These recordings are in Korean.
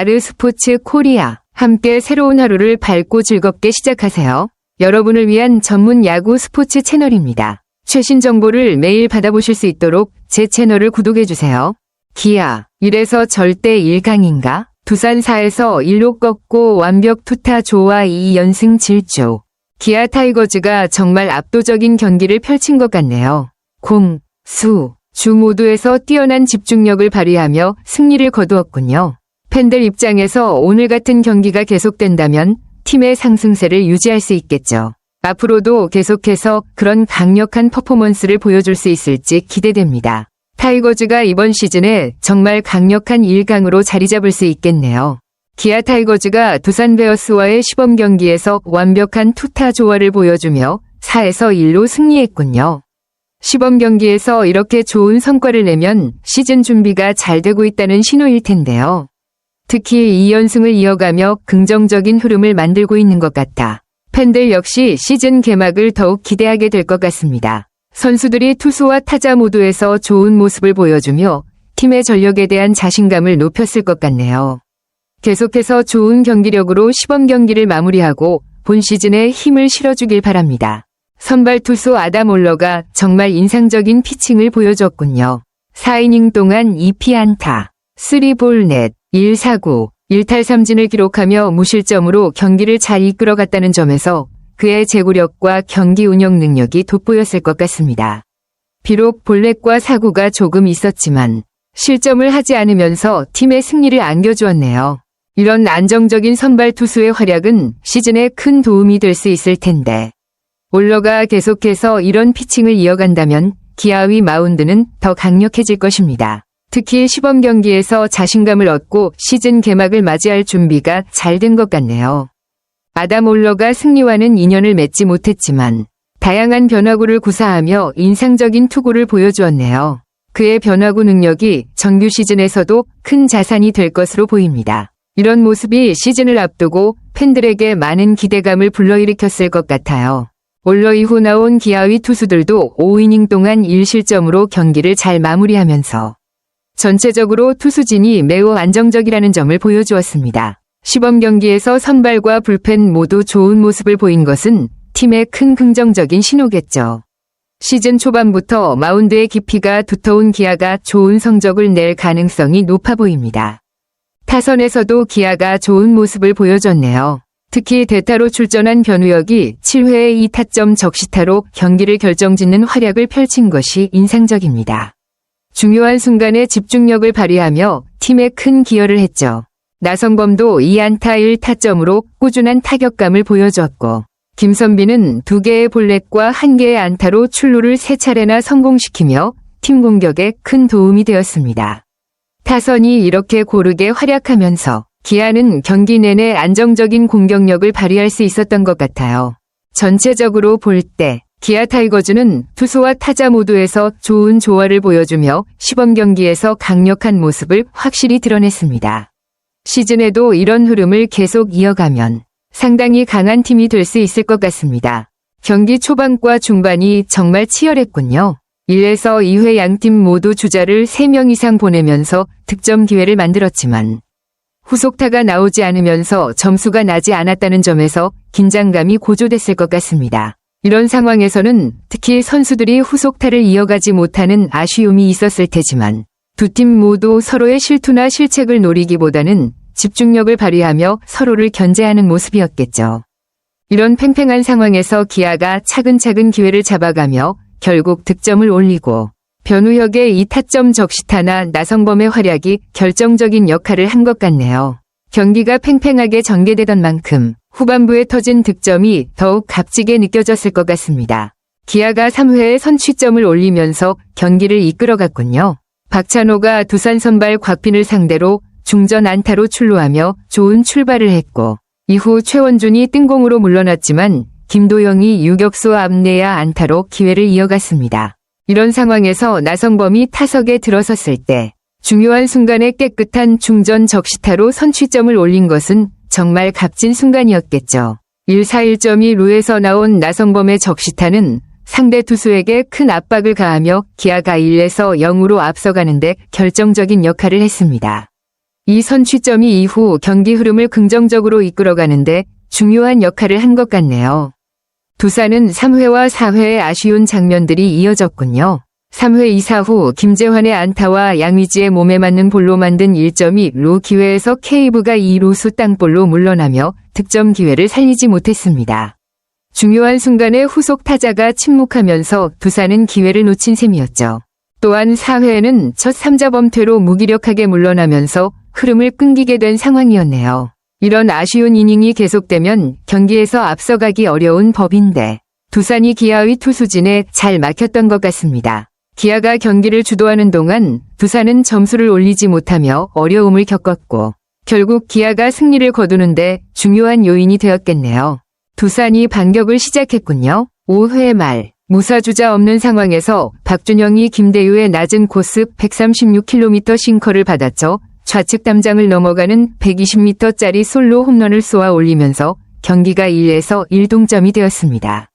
아르스포츠 코리아. 함께 새로운 하루를 밝고 즐겁게 시작하세요. 여러분을 위한 전문 야구 스포츠 채널입니다. 최신 정보를 매일 받아보실 수 있도록 제 채널을 구독해주세요. 기아, 1에서 절대 1강인가? 두산 4에서 1로 꺾고 완벽 투타 조와 2연승 질주. 기아 타이거즈가 정말 압도적인 경기를 펼친 것 같네요. 공, 수, 주 모두에서 뛰어난 집중력을 발휘하며 승리를 거두었군요. 팬들 입장에서 오늘 같은 경기가 계속된다면 팀의 상승세를 유지할 수 있겠죠. 앞으로도 계속해서 그런 강력한 퍼포먼스를 보여줄 수 있을지 기대됩니다. 타이거즈가 이번 시즌에 정말 강력한 1강으로 자리 잡을 수 있겠네요. 기아 타이거즈가 두산 베어스와의 시범 경기에서 완벽한 투타 조화를 보여주며 4에서 1로 승리했군요. 시범 경기에서 이렇게 좋은 성과를 내면 시즌 준비가 잘 되고 있다는 신호일 텐데요. 특히 2연승을 이어가며 긍정적인 흐름을 만들고 있는 것 같아 팬들 역시 시즌 개막을 더욱 기대하게 될 것 같습니다. 선수들이 투수와 타자 모두에서 좋은 모습을 보여주며 팀의 전력에 대한 자신감을 높였을 것 같네요. 계속해서 좋은 경기력으로 시범 경기를 마무리하고 본 시즌에 힘을 실어주길 바랍니다. 선발 투수 아담 올러가 정말 인상적인 피칭을 보여줬군요. 4이닝 동안 2피안타, 3볼 넷, 1사구, 1탈삼진을 기록하며 무실점으로 경기를 잘 이끌어갔다는 점에서 그의 제구력과 경기 운영 능력이 돋보였을 것 같습니다. 비록 볼넷과 사구가 조금 있었지만 실점을 하지 않으면서 팀의 승리를 안겨주었네요. 이런 안정적인 선발 투수의 활약은 시즌에 큰 도움이 될 수 있을 텐데 올러가 계속해서 이런 피칭을 이어간다면 기아의 마운드는 더 강력해질 것입니다. 특히 시범 경기에서 자신감을 얻고 시즌 개막을 맞이할 준비가 잘 된 것 같네요. 아담 올러가 승리와는 인연을 맺지 못했지만 다양한 변화구를 구사하며 인상적인 투구를 보여주었네요. 그의 변화구 능력이 정규 시즌에서도 큰 자산이 될 것으로 보입니다. 이런 모습이 시즌을 앞두고 팬들에게 많은 기대감을 불러일으켰을 것 같아요. 올러 이후 나온 기아의 투수들도 5이닝 동안 1실점으로 경기를 잘 마무리하면서 전체적으로 투수진이 매우 안정적이라는 점을 보여주었습니다. 시범 경기에서 선발과 불펜 모두 좋은 모습을 보인 것은 팀의 큰 긍정적인 신호겠죠. 시즌 초반부터 마운드의 깊이가 두터운 기아가 좋은 성적을 낼 가능성이 높아 보입니다. 타선에서도 기아가 좋은 모습을 보여줬네요. 특히 대타로 출전한 변우혁이 7회에 2타점 적시타로 경기를 결정짓는 활약을 펼친 것이 인상적입니다. 중요한 순간에 집중력을 발휘하며 팀에 큰 기여를 했죠. 나성범도 2안타 1타점으로 꾸준한 타격감을 보여주었고 김선비는 2개의 볼넷과 1개의 안타로 출루를 3차례나 성공시키며 팀 공격에 큰 도움이 되었습니다. 타선이 이렇게 고르게 활약하면서 기아는 경기 내내 안정적인 공격력을 발휘할 수 있었던 것 같아요. 전체적으로 볼 때 기아 타이거즈는 투수와 타자 모두에서 좋은 조화를 보여주며 시범 경기에서 강력한 모습을 확실히 드러냈습니다. 시즌에도 이런 흐름을 계속 이어가면 상당히 강한 팀이 될 수 있을 것 같습니다. 경기 초반과 중반이 정말 치열했군요. 1에서 2회 양팀 모두 주자를 3명 이상 보내면서 득점 기회를 만들었지만 후속타가 나오지 않으면서 점수가 나지 않았다는 점에서 긴장감이 고조됐을 것 같습니다. 이런 상황에서는 특히 선수들이 후속타를 이어가지 못하는 아쉬움이 있었을 테지만 두 팀 모두 서로의 실투나 실책을 노리기보다는 집중력을 발휘하며 서로를 견제하는 모습이었겠죠. 이런 팽팽한 상황에서 기아가 차근차근 기회를 잡아가며 결국 득점을 올리고 변우혁의 2타점 적시타나 나성범의 활약이 결정적인 역할을 한 것 같네요. 경기가 팽팽하게 전개되던 만큼 후반부에 터진 득점이 더욱 값지게 느껴졌을 것 같습니다. 기아가 3회에 선취점을 올리면서 경기를 이끌어갔군요. 박찬호가 두산 선발 곽빈을 상대로 중전 안타로 출루하며 좋은 출발을 했고 이후 최원준이 뜬공으로 물러났지만 김도영이 유격수 앞내야 안타로 기회를 이어갔습니다. 이런 상황에서 나성범이 타석에 들어섰을 때 중요한 순간에 깨끗한 중전 적시타로 선취점을 올린 것은 정말 값진 순간이었겠죠. 1-4-1.2루에서 나온 나성범의 적시타는 상대 투수에게 큰 압박을 가하며 기아가 1에서 0으로 앞서가는데 결정적인 역할을 했습니다. 이 선취점이 이후 경기 흐름을 긍정적으로 이끌어가는데 중요한 역할을 한 것 같네요. 두산은 3회와 4회에 아쉬운 장면들이 이어졌군요. 3회 2사 후 김재환의 안타와 양의지의 몸에 맞는 볼로 만든 1.2루 기회에서 케이브가 2루수 땅볼로 물러나며 득점 기회를 살리지 못했습니다. 중요한 순간에 후속 타자가 침묵하면서 두산은 기회를 놓친 셈이었죠. 또한 4회에는 첫 3자 범퇴로 무기력하게 물러나면서 흐름을 끊기게 된 상황이었네요. 이런 아쉬운 이닝이 계속되면 경기에서 앞서가기 어려운 법인데 두산이 기아의 투수진에 잘 막혔던 것 같습니다. 기아가 경기를 주도하는 동안 두산은 점수를 올리지 못하며 어려움을 겪었고 결국 기아가 승리를 거두는데 중요한 요인이 되었겠네요. 두산이 반격을 시작했군요. 5회 말 무사주자 없는 상황에서 박준영이 김대유의 낮은 코스 136km 싱커를 받았죠. 좌측 담장을 넘어가는 120m짜리 솔로 홈런을 쏘아 올리면서 경기가 1에서 1동점이 되었습니다.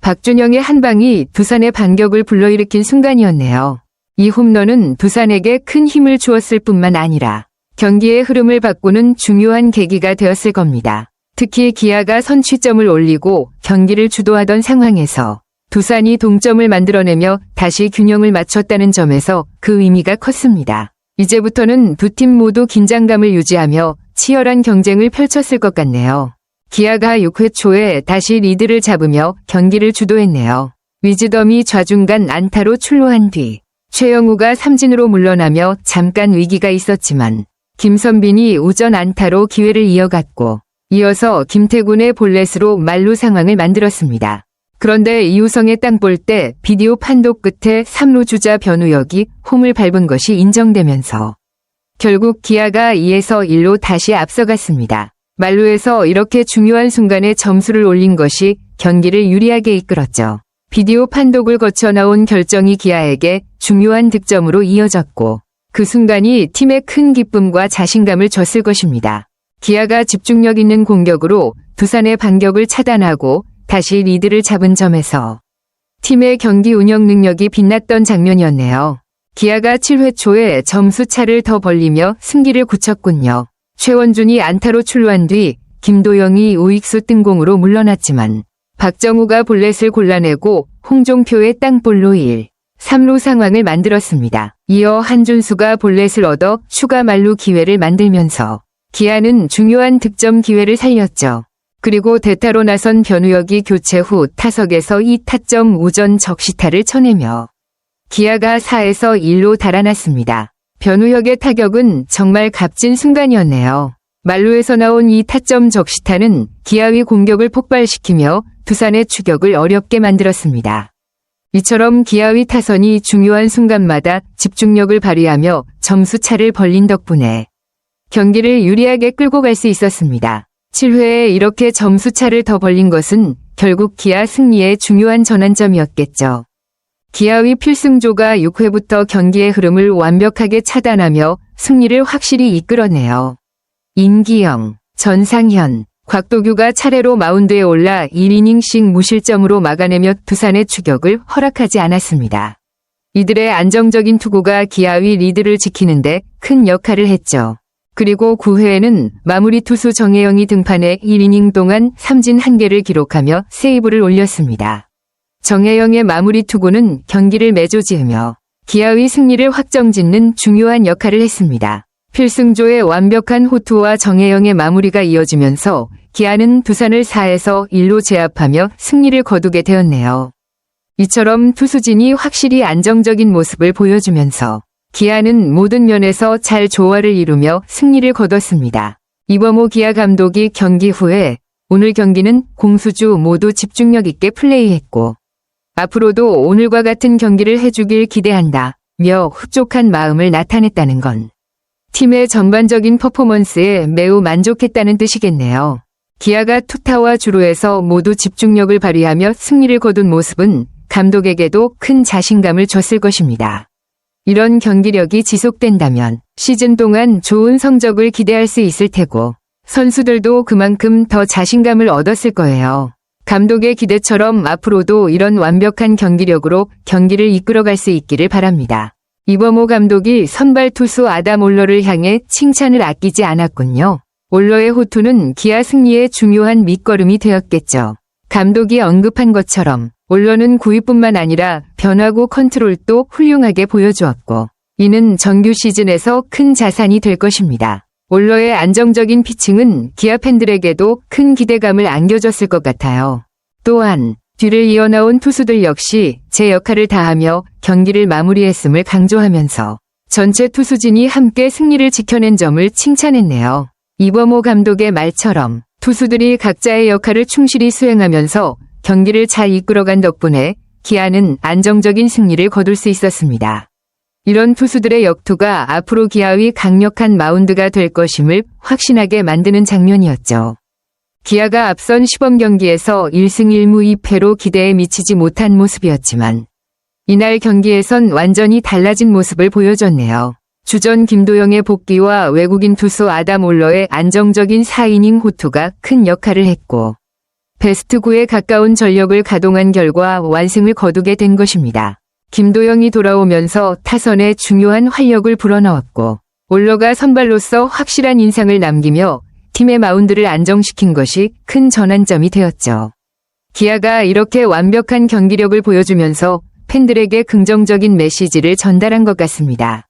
박준영의 한 방이 두산의 반격을 불러일으킨 순간이었네요. 이 홈런은 두산에게 큰 힘을 주었을 뿐만 아니라 경기의 흐름을 바꾸는 중요한 계기가 되었을 겁니다. 특히 기아가 선취점을 올리고 경기를 주도하던 상황에서 두산이 동점을 만들어내며 다시 균형을 맞췄다는 점에서 그 의미가 컸습니다. 이제부터는 두 팀 모두 긴장감을 유지하며 치열한 경쟁을 펼쳤을 것 같네요. 기아가 6회 초에 다시 리드를 잡으며 경기를 주도했네요. 위즈덤이 좌중간 안타로 출루한 뒤 최영우가 삼진으로 물러나며 잠깐 위기가 있었지만 김선빈이 우전 안타로 기회를 이어갔고 이어서 김태군의 볼넷으로 만루 상황을 만들었습니다. 그런데 이우성의 땅볼 때 비디오 판독 끝에 3루 주자 변우혁이 홈을 밟은 것이 인정되면서 결국 기아가 2에서 1로 다시 앞서갔습니다. 만루에서 이렇게 중요한 순간에 점수를 올린 것이 경기를 유리하게 이끌었죠. 비디오 판독을 거쳐 나온 결정이 기아에게 중요한 득점으로 이어졌고 그 순간이 팀에 큰 기쁨과 자신감을 줬을 것입니다. 기아가 집중력 있는 공격으로 두산의 반격을 차단하고 다시 리드를 잡은 점에서 팀의 경기 운영 능력이 빛났던 장면이었네요. 기아가 7회 초에 점수 차를 더 벌리며 승기를 굳혔군요. 최원준이 안타로 출루한 뒤 김도영이 우익수 뜬공으로 물러났지만 박정우가 볼넷을 골라내고 홍종표의 땅볼로 1, 3루 상황을 만들었습니다. 이어 한준수가 볼넷을 얻어 추가 만루 기회를 만들면서 기아는 중요한 득점 기회를 살렸죠. 그리고 대타로 나선 변우혁이 교체 후 타석에서 2타점 우전 적시타를 쳐내며 기아가 4에서 1로 달아났습니다. 변우혁의 타격은 정말 값진 순간이었네요. 만루에서 나온 이 타점 적시타는 기아의 공격을 폭발시키며 두산의 추격을 어렵게 만들었습니다. 이처럼 기아의 타선이 중요한 순간마다 집중력을 발휘하며 점수 차를 벌린 덕분에 경기를 유리하게 끌고 갈 수 있었습니다. 7회에 이렇게 점수 차를 더 벌린 것은 결국 기아 승리의 중요한 전환점이었겠죠. 기아의 필승조가 6회부터 경기의 흐름을 완벽하게 차단하며 승리를 확실히 이끌어내요. 임기영, 전상현, 곽도규가 차례로 마운드에 올라 1이닝씩 무실점으로 막아내며 두산의 추격을 허락하지 않았습니다. 이들의 안정적인 투구가 기아의 리드를 지키는데 큰 역할을 했죠. 그리고 9회에는 마무리 투수 정혜영이 등판해 1이닝 동안 삼진 1개를 기록하며 세이브를 올렸습니다. 정혜영의 마무리 투구는 경기를 매조지으며 기아의 승리를 확정짓는 중요한 역할을 했습니다. 필승조의 완벽한 호투와 정혜영의 마무리가 이어지면서 기아는 두산을 4에서 1로 제압하며 승리를 거두게 되었네요. 이처럼 투수진이 확실히 안정적인 모습을 보여주면서 기아는 모든 면에서 잘 조화를 이루며 승리를 거뒀습니다. 이범호 기아 감독이 경기 후에 오늘 경기는 공수주 모두 집중력 있게 플레이했고 앞으로도 오늘과 같은 경기를 해주길 기대한다며 흡족한 마음을 나타냈다는 건 팀의 전반적인 퍼포먼스에 매우 만족했다는 뜻이겠네요. 기아가 투타와 주루에서 모두 집중력을 발휘하며 승리를 거둔 모습은 감독에게도 큰 자신감을 줬을 것입니다. 이런 경기력이 지속된다면 시즌 동안 좋은 성적을 기대할 수 있을 테고 선수들도 그만큼 더 자신감을 얻었을 거예요. 감독의 기대처럼 앞으로도 이런 완벽한 경기력으로 경기를 이끌어갈 수 있기를 바랍니다. 이범호 감독이 선발 투수 아담 올러를 향해 칭찬을 아끼지 않았군요. 올러의 호투는 기아 승리에 중요한 밑거름이 되었겠죠. 감독이 언급한 것처럼 올러는 구위뿐만 아니라 변화구 컨트롤도 훌륭하게 보여주었고 이는 정규 시즌에서 큰 자산이 될 것입니다. 올러의 안정적인 피칭은 기아 팬들에게도 큰 기대감을 안겨줬을 것 같아요. 또한 뒤를 이어나온 투수들 역시 제 역할을 다하며 경기를 마무리했음을 강조하면서 전체 투수진이 함께 승리를 지켜낸 점을 칭찬했네요. 이범호 감독의 말처럼 투수들이 각자의 역할을 충실히 수행하면서 경기를 잘 이끌어간 덕분에 기아는 안정적인 승리를 거둘 수 있었습니다. 이런 투수들의 역투가 앞으로 기아의 강력한 마운드가 될 것임을 확신하게 만드는 장면이었죠. 기아가 앞선 시범 경기에서 1승 1무 2패로 기대에 미치지 못한 모습이었지만 이날 경기에선 완전히 달라진 모습을 보여줬네요. 주전 김도영의 복귀와 외국인 투수 아담 올러의 안정적인 4이닝 호투가 큰 역할을 했고 베스트 9에 가까운 전력을 가동한 결과 완승을 거두게 된 것입니다. 김도영이 돌아오면서 타선에 중요한 활력을 불어넣었고 올러가 선발로서 확실한 인상을 남기며 팀의 마운드를 안정시킨 것이 큰 전환점이 되었죠. 기아가 이렇게 완벽한 경기력을 보여주면서 팬들에게 긍정적인 메시지를 전달한 것 같습니다.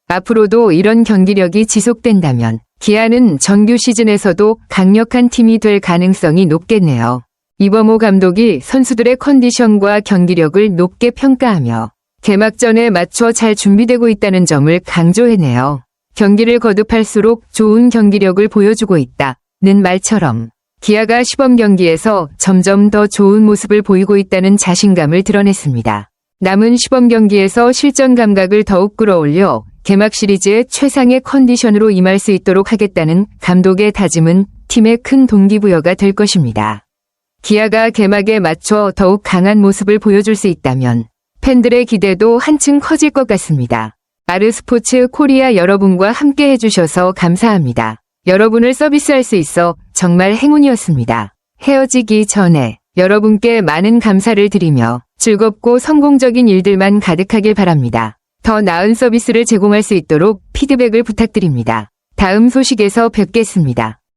앞으로도 이런 경기력이 지속된다면 기아는 정규 시즌에서도 강력한 팀이 될 가능성이 높겠네요. 이범호 감독이 선수들의 컨디션과 경기력을 높게 평가하며 개막전에 맞춰 잘 준비되고 있다는 점을 강조했네요. 경기를 거듭할수록 좋은 경기력을 보여주고 있다는 말처럼 기아가 시범 경기에서 점점 더 좋은 모습을 보이고 있다는 자신감을 드러냈습니다. 남은 시범 경기에서 실전 감각을 더욱 끌어올려 개막 시리즈의 최상의 컨디션으로 임할 수 있도록 하겠다는 감독의 다짐은 팀의 큰 동기부여가 될 것입니다. 기아가 개막에 맞춰 더욱 강한 모습을 보여줄 수 있다면 팬들의 기대도 한층 커질 것 같습니다. 아르스포츠 코리아 여러분과 함께 해주셔서 감사합니다. 여러분을 서비스할 수 있어 정말 행운이었습니다. 헤어지기 전에 여러분께 많은 감사를 드리며 즐겁고 성공적인 일들만 가득하길 바랍니다. 더 나은 서비스를 제공할 수 있도록 피드백을 부탁드립니다. 다음 소식에서 뵙겠습니다.